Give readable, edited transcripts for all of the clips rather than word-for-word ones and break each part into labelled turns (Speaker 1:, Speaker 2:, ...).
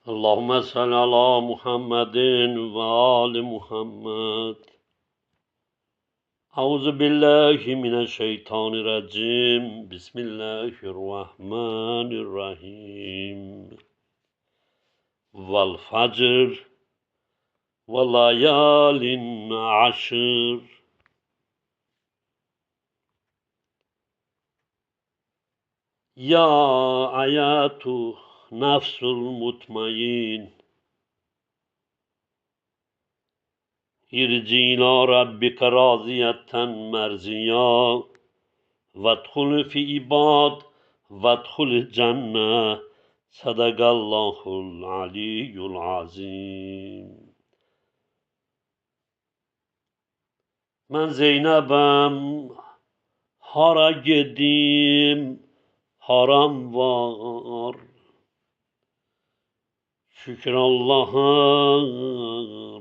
Speaker 1: Allahümme salli ala Muhammedin ve ali Muhammed. Euzu billahi mineşşeytanirracim. Bismillahirrahmanirrahim. Vel facr ve layalin aşr. Ya ayatu nafsul mutmain. İrci ila rabbike raziyeten merziya. Vedhul fi ibad vedhul cenne. Sadakallahul aliyyul azim. Mən Zeynəbəm, hara gedim, haram var. Şükür Allah'a,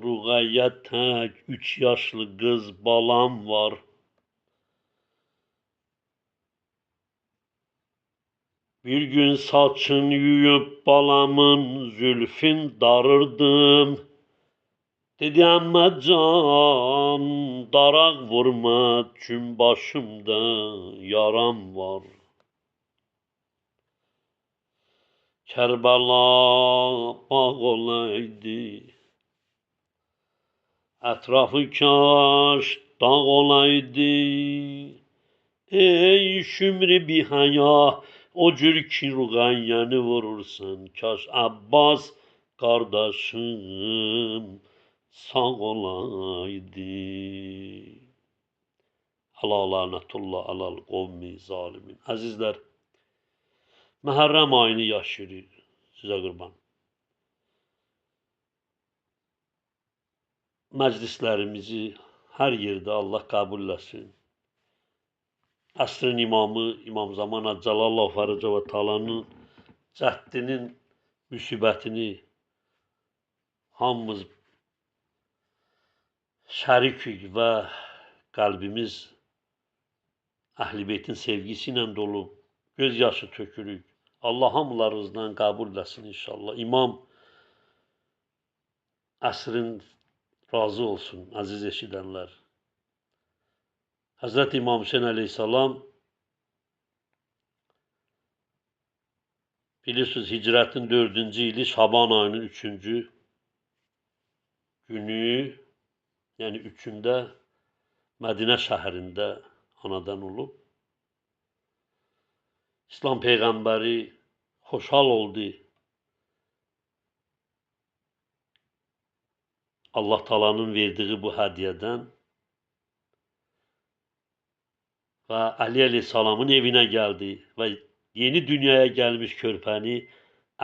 Speaker 1: Ruqayyət tək 3 yaşlı qız balam var. Bir gün saçın yuyub balamın zülfün darırdım. Dedi əmməcan, daraq vurma, çün başımda yaram var. Kərbəla bağ olaydı, ətrafı kaş dağ olaydı. Ey şümri bihəya, o cür ki Ruqayyəni vurursan, kaş Abbas qardaşım sağ olaydı. Əla lənətullah ələl qovmi zalimin. Əzizlər, Məhərrəm ayını yaşayırıq, sizə qurban. Məclislərimizi hər yerdə Allah qəbul etsin. Əsrin imamı İmam Zaman Cəlallah Fərəcə və Talanın cəddinin müsibətini hamımız şərikik və qəlbimiz Əhl-i Beytin sevgisi ilə dolub, göz yaşı tökürük. Allah hamılarınızdan qəbul etsin inşallah. İmam əsrin razı olsun, əziz eşidənlər. Həzrət İmam Hüseyin əleyhissalam bilirsiniz hicrətin 4-cü ili Şaban ayının 3-cü günü, yəni 3-ündə Mədinə şəhərində anadan olub. İslam Peyğəmbəri xoşhal oldu. Allah Taala'nın verdiği bu hədiyədən və Ali əleyhissalamın evinə gəldi və yeni dünyaya gəlmiş körpəni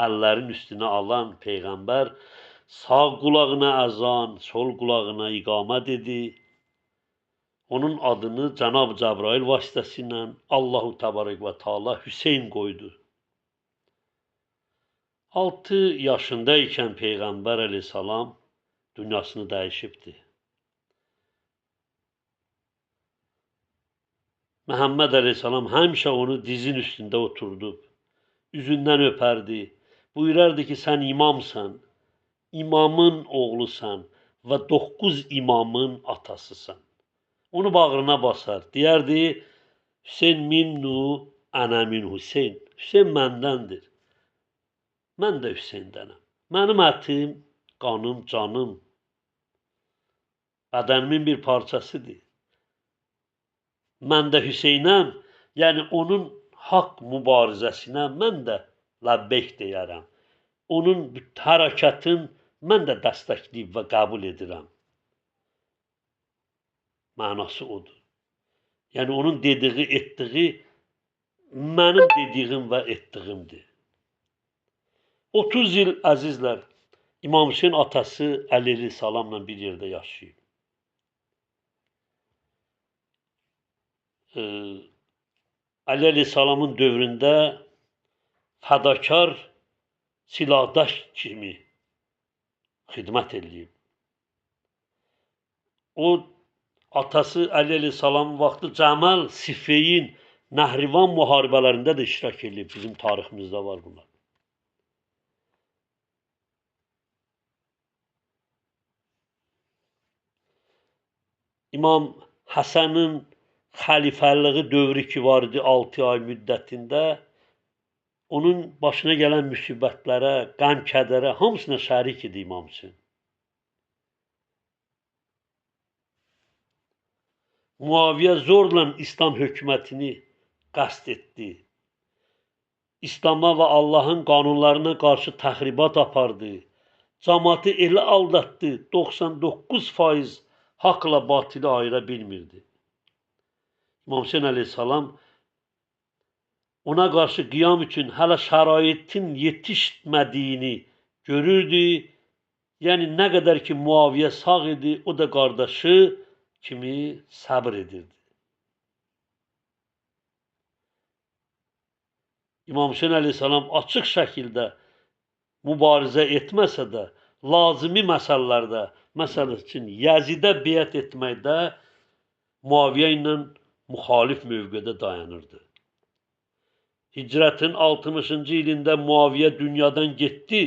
Speaker 1: əllərin üstünə alan Peyğəmbər sağ qulağına əzan, sol qulağına iqamət dedi. Onun adını Cənab-ı Cəbrail vasitəsilə Allahu Təbarək və Taala Hüseyn qoydu. 6 yaşında ikən Peyğəmbər əleyhissalam dünyasını dəyişibdi. Məhəmməd əleyhissalam həmişə onu dizin üstündə oturdub, üzündən öpərdi. Buyurardı ki, sən imamsan, imamın oğlusan və 9 imamın atasısan. Onu bağrına basar. Deyərdi, Hüseyn minnu, ənə min Hüseyn. Hüseyn məndəndir. Mən də Hüseyndənəm. Mənim ətim, qanım, canım, bədənimin bir parçasıdır. Mən də Hüseynəm, yəni onun haqq mübarizəsinə mən də ləbbeyk deyərəm. Onun hərəkətin mən də dəstəkləyib və qəbul edirəm. Mənası odur. Yəni onun dediği, etdiği mənim dediyim və etdiyimdir. 30 il əzizlər, İmam Hüseyin atası Əli əleyhissalamla bir yerdə yaşayıb. Əli əleyhissalamın dövründə fədakar silahdaş kimi xidmət edib. O atası Əli əleyhissalamın vaxtı Cəməl, Siffeyin, Nəhrivan müharibələrində də iştirak edib. Bizim tariximizdə var bunlar. İmam Həsənin xəlifəliyi dövrü ki var idi 6 ay müddətində, onun başına gələn müsibətlərə, qəm, kədərə hamısına şərik idi İmam Hüseyn. Muaviyə zorla İslam hökumətini qəsd etdi. İslam'a və Allahın qanunlarına qarşı təxribat apardı. Cəmaatı elə aldatdı, 99% haqla batılı ayıra bilmirdi. İmam Hüseyn əleyhissalam ona qarşı qiyam üçün hələ şəraitin yetişmədiyini görürdü. Yəni nə qədər ki Muaviyə sağ idi, o da qardaşı kimi səbr edirdi. İmam Hüseyn əleyhissalam açıq şəkildə mübarizə etməsə də, lazımi məsələlərdə, məsəl üçün Yəzidə beyət etməkdə Muaviyə ilə müxalif mövqedə dayanırdı. Hicrətin 60-cı ilində Muaviyə dünyadan getdi.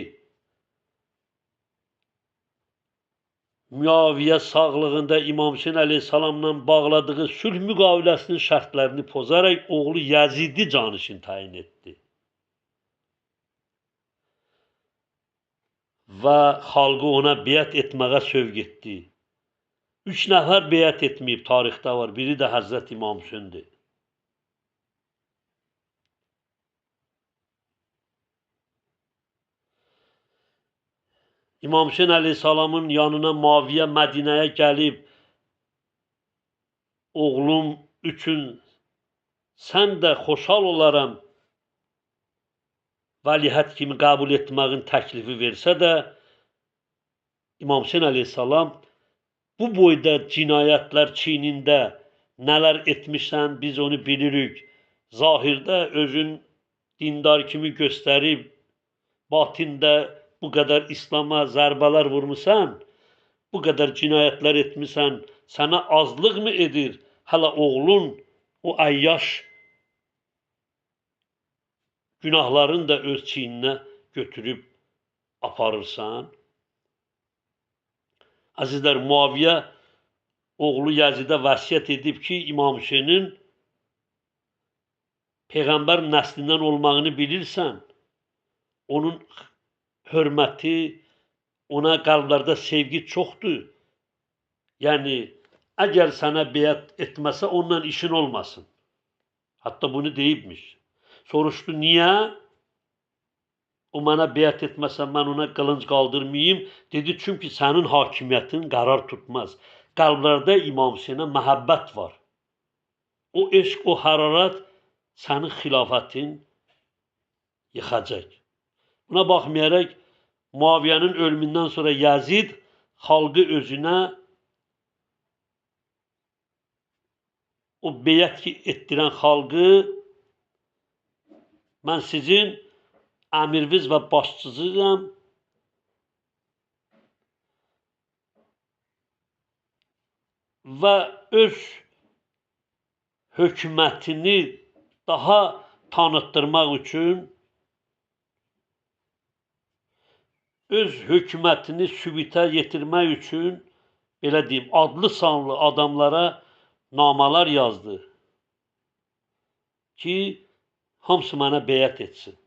Speaker 1: Muaviyə sağlığında İmam Hüseyn əleyhissalamla bağladığı sülh müqaviləsinin şərtlərini pozaraq oğlu Yəzidi canişin təyin etdi. Və xalqı ona beyət etməyə sövq etdi. 3 nəfər beyət etməyib tarixdə var. Biri də Həzrət İmam Hüseyndir. İmam Hüseyn əleyhissalamın yanına Muaviyə Mədinəyə gəlib, oğlum üçün sən də xoşal olaram vəlihət kimi qəbul etməyin təklifi versə də, İmam Hüseyn əleyhissalam bu boyda cinayətlər çiynində nələr etmişsən, biz onu bilirik. Zahirdə özün dindar kimi göstərib, batində bu qədər İslam'a zərbələr vurmusan, bu qədər cinayətlər etmişsən, sənə azlıq mı edir? Hələ oğlun o əyyaş günahlarını da öz çiyninə götürüb aparırsan. Əzizlər, Muaviyə oğlu Yəzidə vəsiyyət edib ki, İmam Hüseynin Peyğəmbər nəslindən olmağını bilirsən, onun hörməti, ona qəlblərdə sevgi çoxdur. Yəni, əgər sənə beyət etməsə, onunla işin olmasın. Hətta bunu deyibmiş. Soruşdu, niyə? O mənə beyət etməsə, mən ona qılınc qaldırmayayım. Dedi, çünki sənin hakimiyyətin qərar tutmaz. Qəlblərdə İmam Hüseynə məhəbbət var. O eşq, o hərarət sənin xilafətin yıxacaq. Buna baxmayaraq, Muaviyənin ölümündən sonra Yəzid xalqı özünə o beyət etdirən xalqı mən sizin əmirviz və başçısıyam və öz hökumətini daha tanıtdırmaq üçün, öz hökumətini sübutə yetirmək üçün, belə deyim, adlı sanlı adamlara namalar yazdı ki, hamısı mənə beyət etsin.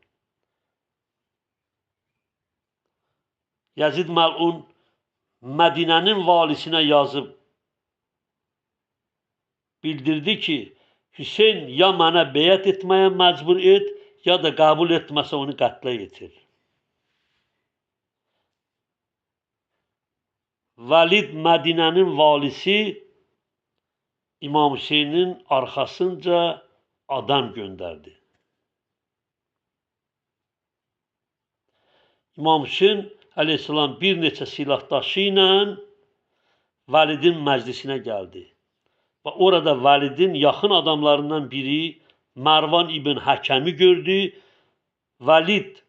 Speaker 1: Yəzid məlun Mədinənin valisinə yazıb bildirdi ki, Hüseyn ya mənə beyət etməyə məcbur et, ya da qəbul etməsə onu qətlə yetir. Vəlid Mədinənin valisi İmam Hüseynin arxasınca adam göndərdi. İmam Hüseyn əleyhissalam bir neçə silahdaşı ilə Vəlidin məclisinə gəldi. Və orada Vəlidin yaxın adamlarından biri Mərvan ibn Həkəmi gördü. Vəlid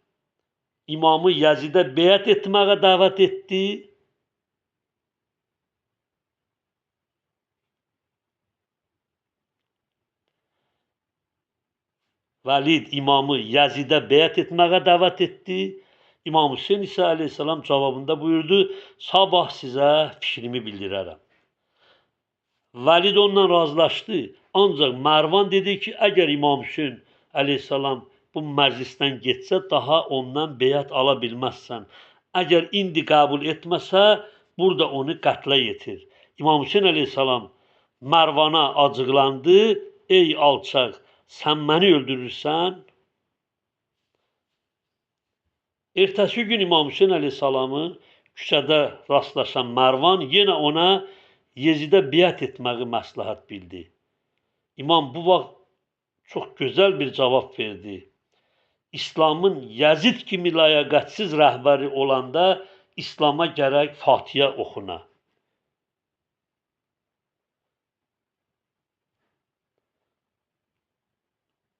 Speaker 1: imamı Yəzidə beyət etməyə dəvət etdi. Vəlid imamı Yəzidə beyət etməyə dəvət etdi. İmam Hüseyn isə əleyhissalam cavabında buyurdu, sabah sizə fikrimi bildirərəm. Valid onunla razılaşdı. Ancaq Mərvan dedi ki, əgər İmam Hüseyin əleyhissalam bu məclisdən getsə, daha ondan beyət ala bilməzsən. Əgər indi qəbul etməsə, burada onu qətlə yetir. İmam Hüseyin əleyhissalam Mərvana acıqlandı. Ey alçaq, sən məni öldürürsən? Ertəsi gün İmam Hüseyin əleyhissalamı küçədə rastlaşan Mərvan yenə ona Yezidə biət etməyi məsləhət bildi. İmam bu vaxt çox gözəl bir cavab verdi. İslamın Yezid kimi ləyaqətsiz rəhbəri olanda İslama gərək Fatihə oxuna.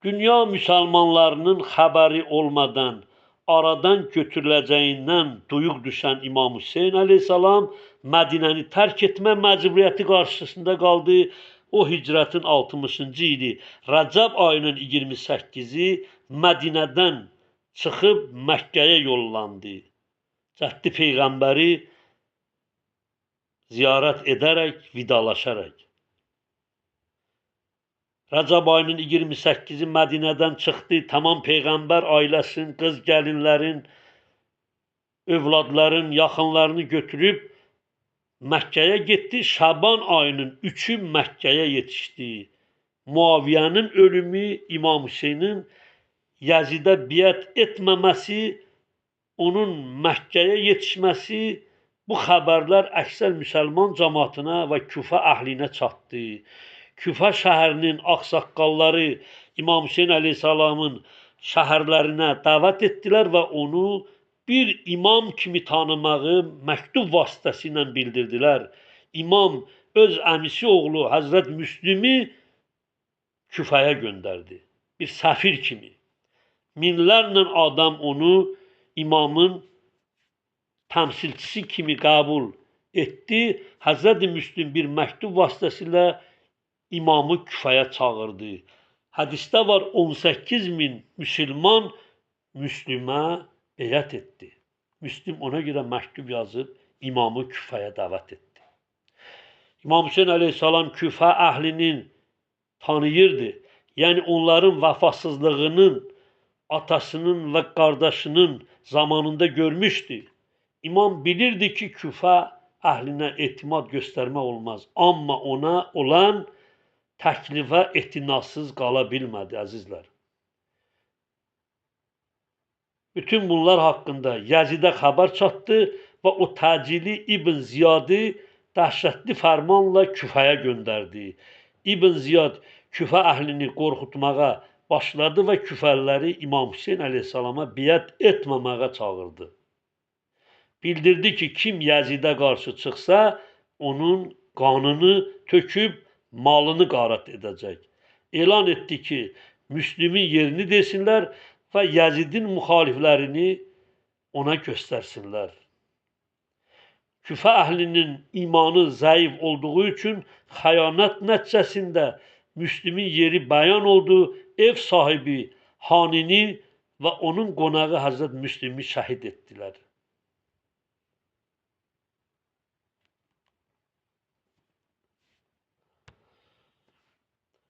Speaker 1: Dünya müsəlmanlarının xəbəri olmadan aradan götürüləcəyindən duyuq düşən İmam Hüseyin əleyhissalam Mədinəni tərk etmə məcburiyyəti qarşısında qaldı. O hicrətin 60-cı ili Rəcəb ayının 28-i Mədinədən çıxıb Məkkəyə yollandı. Cəhdi Peyğəmbəri ziyarət edərək, vidalaşaraq. Rəcəb ayının 28-i Mədinədən çıxdı. Tamam Peyğəmbər ailəsin, qız gəlinlərin, övladların, yaxınlarını götürüb Məkkəyə getdi. Şaban ayının 3-ü Məkkəyə yetişdi. Muaviyyənin ölümü, İmam Hüseynin Yezidə biət etməməsi, onun Məkkəyə yetişməsi, bu xəbərlər əksər müsəlman cəmaatına və Küfə əhlinə çatdı. Küfə şəhərinin ağsaqqalları İmam Hüseyin əleyhissalamın şəhərlərinə dəvət etdilər və onu bir imam kimi tanımağı məktub vasitəsilə bildirdilər. İmam öz əmisi oğlu Həzrət Müslimi Küfəyə göndərdi. Bir səfir kimi. Minlərlə adam onu imamın təmsilçisi kimi qəbul etdi. Həzrət Müslim bir məktub vasitəsilə imamı Küfəyə çağırdı. Hədisdə var 18 min müsəlman Müslümə beyət etdi. Müslim ona görə məktub yazıb imamı Küfəyə dəvət etdi. İmam Hüseyin əleyhissalam Küfə əhlinin tanıyırdı. Yəni onların vəfasızlığının atasının və qardaşının zamanında görmüşdü. İmam bilirdi ki, Küfə əhlinə etimad göstərmək olmaz. Amma ona olan təklifə etinasız qala bilmədi, əzizlər. Bütün bunlar haqqında Yezidə xəbər çatdı və o təcili İbn Ziyadı dəhşətli fərmanla Küfəyə göndərdi. İbn Ziyad Küfə əhlini qorxutmağa başladı və küfəliləri İmam Hüseyin əleyhissalama biət etməməyə çağırdı. Bildirdi ki, kim Yezidə qarşı çıxsa, onun qanını töküb malını qarat edəcək. Elan etdi ki, Müslimin yerini desinlər və Yezidin müxaliflərini ona göstərsinlər. Küfə əhlinin imanı zəif olduğu üçün xəyanət nəticəsində Müslimin yeri bəyan oldu. Ev sahibi Hanini və onun qonağı Həzrət Müslimi şəhid etdilər.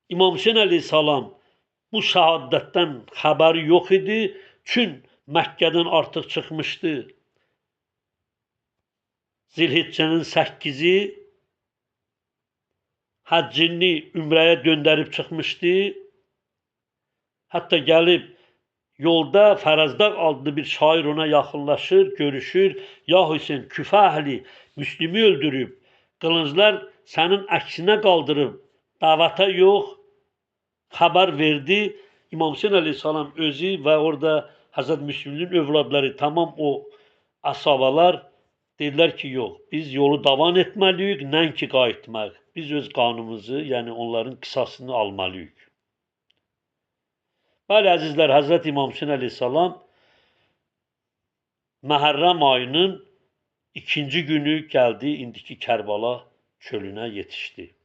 Speaker 1: İmam Hüseyin əleyhissalam bu şəhadətdən xəbəri yox idi. Çün Məkkədən artıq çıxmışdı. Zilhiccənin 8-i həccini ümrəyə döndərib çıxmışdı. Hətta gəlib yolda Fərəzdaq adlı bir şair ona yaxınlaşır, görüşür. Ya Hüseyin, Küfə əhli Müslimi öldürüb, qılınclar sənin əksinə qaldırıb, davata yox, xəbər verdi. İmam Hüseyin əleyhissalam özü və orada Həzrət Müslümin övladları, tamam o əsabalar dedilər ki, yox, biz yolu davam etməliyik, nəinki qayıtmaq. Biz öz qanımızı, yəni onların qisasını almalıyıq. Bəli, əzizlər, Həzrət İmam Hüseyin əleyhissalam Məhərrəm ayının 2-ci günü gəldi, indiki Kərbala çölünə yetişdi.